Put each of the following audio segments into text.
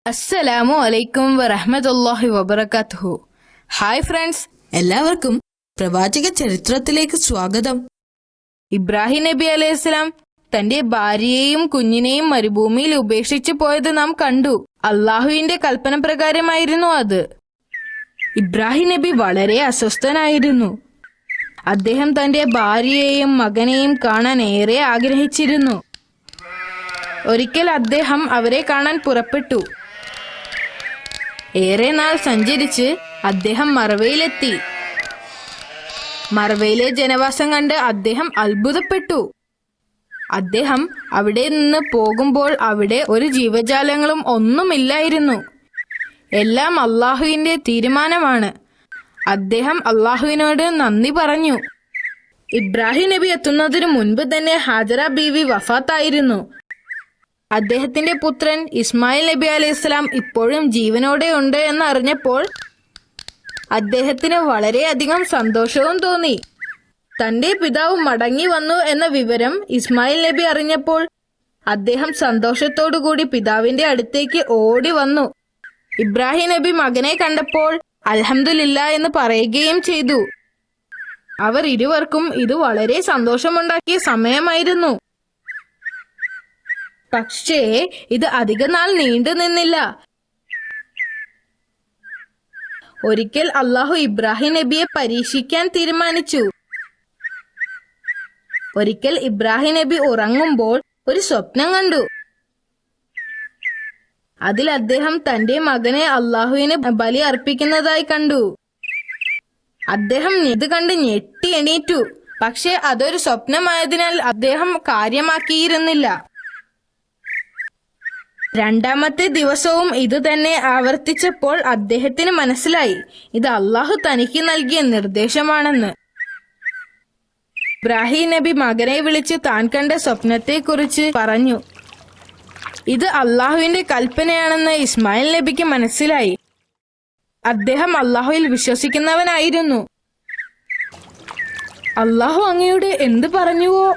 അസ്സലാമു അലൈക്കും വറഹ്മത്തുള്ളാഹി വബറകാതുഹു. ഹായ് ഫ്രണ്ട്സ്, എല്ലാവർക്കും പ്രവാചക ചരിത്രത്തിലേക്ക് സ്വാഗതം. ഇബ്രാഹിം നബി അലൈഹിസ്സലാം തന്റെ ഭാര്യയെയും കുഞ്ഞിനെയും മരുഭൂമിയിൽ ഉപേക്ഷിച്ചു പോയത് നാം കണ്ടു. അള്ളാഹുവിന്റെ കൽപ്പന പ്രകാരമായിരുന്നു അത്. ഇബ്രാഹിം നബി വളരെ അസ്വസ്ഥനായിരുന്നു. അദ്ദേഹം തന്റെ ഭാര്യയെയും മകനെയും കാണാൻ ഏറെ ആഗ്രഹിച്ചിരുന്നു. ഒരിക്കൽ അദ്ദേഹം അവരെ കാണാൻ പുറപ്പെട്ടു. ഏറെ നാൾ സഞ്ചരിച്ച് അദ്ദേഹം മർവയിലെത്തി. മർവയിലെ ജനവാസം കണ്ട് അദ്ദേഹം അത്ഭുതപ്പെട്ടു. അദ്ദേഹം അവിടെ നിന്ന് പോകുമ്പോൾ അവിടെ ഒരു ജീവജാലങ്ങളും ഒന്നുമില്ലായിരുന്നു. എല്ലാം അള്ളാഹുവിന്റെ തീരുമാനമാണ്. അദ്ദേഹം അള്ളാഹുവിനോട് നന്ദി പറഞ്ഞു. ഇബ്രാഹിം നബി എത്തുന്നതിനു മുൻപ് തന്നെ ഹാജറ ബീവി വഫാത്തായിരുന്നു. അദ്ദേഹത്തിന്റെ പുത്രൻ ഇസ്മായിൽ നബി അലൈഹിസ്സലാം ഇപ്പോഴും ജീവനോടെ ഉണ്ട് എന്ന് അറിഞ്ഞപ്പോൾ അദ്ദേഹത്തിന് വളരെയധികം സന്തോഷവും തോന്നി. തന്റെ പിതാവ് മടങ്ങി വന്നു എന്ന വിവരം ഇസ്മായിൽ നബി അറിഞ്ഞപ്പോൾ അദ്ദേഹം സന്തോഷത്തോടുകൂടി പിതാവിന്റെ അടുത്തേക്ക് ഓടി വന്നു. ഇബ്രാഹിം നബി മകനെ കണ്ടപ്പോൾ അൽഹംദുലില്ലാ എന്ന് പറയുകയും ചെയ്തു. അവർ ഇരുവർക്കും ഇത് വളരെ സന്തോഷമുണ്ടാക്കിയ സമയമായിരുന്നു. പക്ഷേ ഇത് അധിക നാൾ നീണ്ടു നിന്നില്ല. ഒരിക്കൽ അള്ളാഹു ഇബ്രാഹിം നബിയെ പരീക്ഷിക്കാൻ തീരുമാനിച്ചു. ഒരിക്കൽ ഇബ്രാഹിം നബി ഉറങ്ങുമ്പോൾ ഒരു സ്വപ്നം കണ്ടു. അതിൽ അദ്ദേഹം തന്റെ മകനെ അള്ളാഹുവിന് ബലി അർപ്പിക്കുന്നതായി കണ്ടു. അദ്ദേഹം ഇത് കണ്ട് ഞെട്ടി എണീറ്റു. പക്ഷെ അതൊരു സ്വപ്നമായതിനാൽ അദ്ദേഹം കാര്യമാക്കിയിരുന്നില്ല. രണ്ടാമത്തെ ദിവസവും ഇത് തന്നെ ആവർത്തിച്ചപ്പോൾ അദ്ദേഹത്തിന് മനസ്സിലായി ഇത് അള്ളാഹു തനിക്ക് നൽകിയ നിർദ്ദേശമാണെന്ന്. ഇബ്രാഹിം നബി മകനെ വിളിച്ച് താൻ കണ്ട സ്വപ്നത്തെക്കുറിച്ച് പറഞ്ഞു. ഇത് അള്ളാഹുവിന്റെ കൽപ്പനയാണെന്ന് ഇസ്മായിൽ നബിക്ക് മനസ്സിലായി. അദ്ദേഹം അള്ളാഹുവിൽ വിശ്വസിക്കുന്നവനായിരുന്നു. അള്ളാഹു അങ്ങയോട് എന്ത് പറഞ്ഞുവോ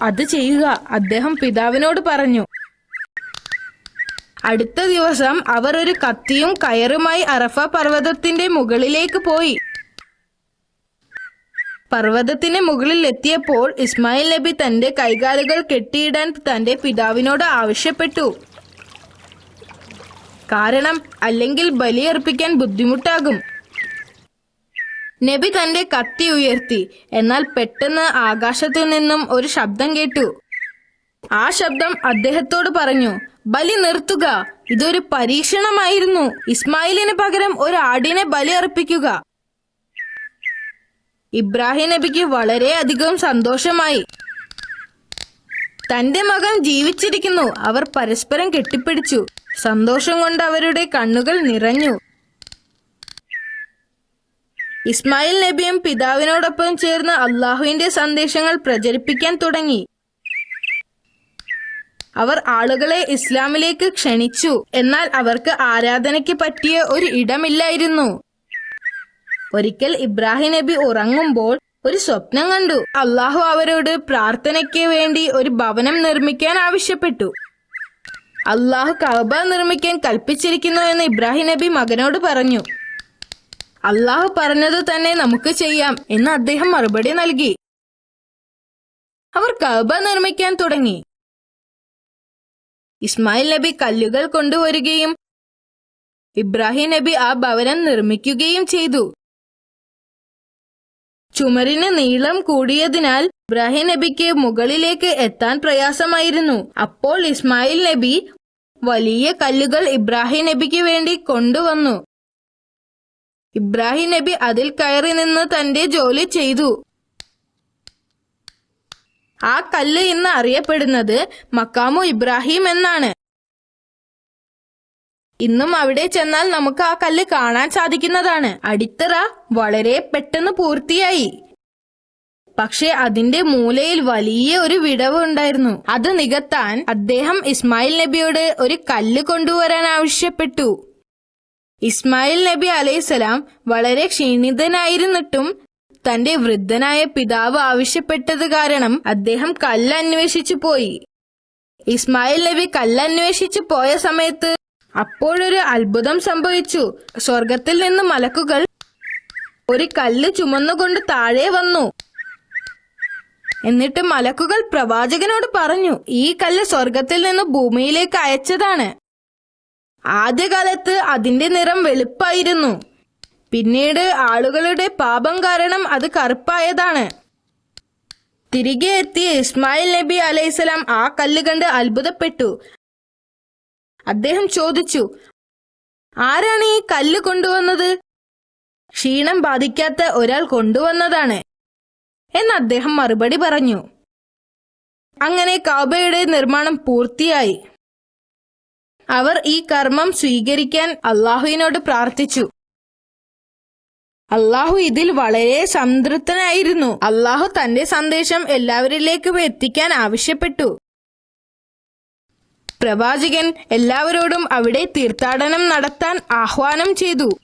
അത് ചെയ്യുക, അദ്ദേഹം പിതാവിനോട് പറഞ്ഞു. അടുത്ത ദിവസം അവർ ഒരു കത്തിയും കയറുമായി അറഫ പർവ്വതത്തിന്റെ മുകളിലേക്ക് പോയി. പർവ്വതത്തിന് മുകളിൽ എത്തിയപ്പോൾ ഇസ്മായിൽ നബി തന്റെ കൈകാലുകൾ കെട്ടിയിടാൻ തന്റെ പിതാവിനോട് ആവശ്യപ്പെട്ടു. കാരണം അല്ലെങ്കിൽ ബലിയർപ്പിക്കാൻ ബുദ്ധിമുട്ടാകും. നബി തന്റെ കത്തി ഉയർത്തി. എന്നാൽ പെട്ടെന്ന് ആകാശത്തു നിന്നും ഒരു ശബ്ദം കേട്ടു. ആ ശബ്ദം അദ്ദേഹത്തോട് പറഞ്ഞു, ബലി നിർത്തുക, ഇതൊരു പരീക്ഷണമായിരുന്നു. ഇസ്മായിലിന് പകരം ഒരു ആടിനെ ബലി അർപ്പിക്കുക. ഇബ്രാഹിം നബിക്ക് വളരെയധികം സന്തോഷമായി. തന്റെ മകൻ ജീവിച്ചിരിക്കുന്നു. അവർ പരസ്പരം കെട്ടിപ്പിടിച്ചു. സന്തോഷം കൊണ്ട് അവരുടെ കണ്ണുകൾ നിറഞ്ഞു. ഇസ്മായിൽ നബിയും പിതാവിനോടൊപ്പം ചേർന്ന് അള്ളാഹുവിന്റെ സന്ദേശങ്ങൾ പ്രചരിപ്പിക്കാൻ തുടങ്ങി. അവർ ആളുകളെ ഇസ്ലാമിലേക്ക് ക്ഷണിച്ചു. എന്നാൽ അവർക്ക് ആരാധനയ്ക്ക് പറ്റിയ ഒരു ഇടമില്ലായിരുന്നു. ഒരിക്കൽ ഇബ്രാഹിം നബി ഉറങ്ങുമ്പോൾ ഒരു സ്വപ്നം കണ്ടു. അള്ളാഹു അവരോട് പ്രാർത്ഥനയ്ക്ക് വേണ്ടി ഒരു ഭവനം നിർമ്മിക്കാൻ ആവശ്യപ്പെട്ടു. അള്ളാഹു കഅബ നിർമ്മിക്കാൻ കൽപ്പിച്ചിരിക്കുന്നു എന്ന് ഇബ്രാഹിം നബി മകനോട് പറഞ്ഞു. അള്ളാഹു പറഞ്ഞത് തന്നെ നമുക്ക് ചെയ്യാം എന്ന് അദ്ദേഹം മറുപടി നൽകി. അവർ കഅബ നിർമ്മിക്കാൻ തുടങ്ങി. ഇസ്മായിൽ നബി കല്ലുകൾ കൊണ്ടുവരികയും ഇബ്രാഹിം നബി ആ ഭവനം നിർമ്മിക്കുകയും ചെയ്തു. ചുമരിന് നീളം കൂടിയതിനാൽ ഇബ്രാഹിം നബിക്ക് മുകളിലേക്ക് എത്താൻ പ്രയാസമായിരുന്നു. അപ്പോൾ ഇസ്മായിൽ നബി വലിയ കല്ലുകൾ ഇബ്രാഹിം നബിക്ക് വേണ്ടി കൊണ്ടുവന്നു. ഇബ്രാഹിം നബി അതിൽ കയറി നിന്ന് തന്റെ ജോലി ചെയ്തു. ആ കല്ല് ഇന്ന് അറിയപ്പെടുന്നത് മക്കാമു ഇബ്രാഹിം എന്നാണ്. ഇന്നും അവിടെ ചെന്നാൽ നമുക്ക് ആ കല്ല് കാണാൻ സാധിക്കുന്നതാണ്. അടിത്തറ വളരെ പെട്ടെന്ന് പൂർത്തിയായി. പക്ഷെ അതിന്റെ മൂലയിൽ വലിയ ഒരു വിടവ് ഉണ്ടായിരുന്നു. അത് നികത്താൻ അദ്ദേഹം ഇസ്മായിൽ നബിയോട് ഒരു കല്ല് കൊണ്ടുവരാൻ ആവശ്യപ്പെട്ടു. ഇസ്മായിൽ നബി അലൈഹിസ്സലാം വളരെ ക്ഷീണിതനായിരുന്നിട്ടും തന്റെ വൃദ്ധനായ പിതാവ് ആവശ്യപ്പെട്ടത് കാരണം അദ്ദേഹം കല്ല് അന്വേഷിച്ചു പോയി. ഇസ്മായിൽ നബി കല്ല് അന്വേഷിച്ചു പോയ സമയത്ത് അപ്പോഴൊരു അത്ഭുതം സംഭവിച്ചു. സ്വർഗത്തിൽ നിന്ന് മലക്കുകൾ ഒരു കല്ല് ചുമന്നുകൊണ്ട് താഴെ വന്നു. എന്നിട്ട് മലക്കുകൾ പ്രവാചകനോട് പറഞ്ഞു, ഈ കല്ല് സ്വർഗത്തിൽ നിന്ന് ഭൂമിയിലേക്ക് അയച്ചതാണ്. ആദ്യകാലത്ത് അതിന്റെ നിറം വെളുപ്പായിരുന്നു. പിന്നീട് ആളുകളുടെ പാപം കാരണം അത് കറുപ്പായതാണ്. തിരികെ എത്തിയ ഇസ്മായിൽ നബി അലൈഹിസ്സലാം ആ കല്ല് കണ്ട് അത്ഭുതപ്പെട്ടു. അദ്ദേഹം ചോദിച്ചു, ആരാണ് ഈ കല്ല് കൊണ്ടുവന്നത്? ക്ഷീണം ബാധിക്കാത്ത ഒരാൾ കൊണ്ടുവന്നതാണ് എന്ന് അദ്ദേഹം മറുപടി പറഞ്ഞു. അങ്ങനെ കഅബയുടെ നിർമ്മാണം പൂർത്തിയായി. അവർ ഈ കർമ്മം സ്വീകരിക്കാൻ അള്ളാഹുവിനോട് പ്രാർത്ഥിച്ചു. അള്ളാഹു ഇതിൽ വളരെ സംതൃപ്തനായിരുന്നു. അള്ളാഹു തന്റെ സന്ദേശം എല്ലാവരിലേക്കും എത്തിക്കാൻ ആവശ്യപ്പെട്ടു. പ്രവാചകൻ എല്ലാവരോടും അവിടെ തീർത്ഥാടനം നടത്താൻ ആഹ്വാനം ചെയ്തു.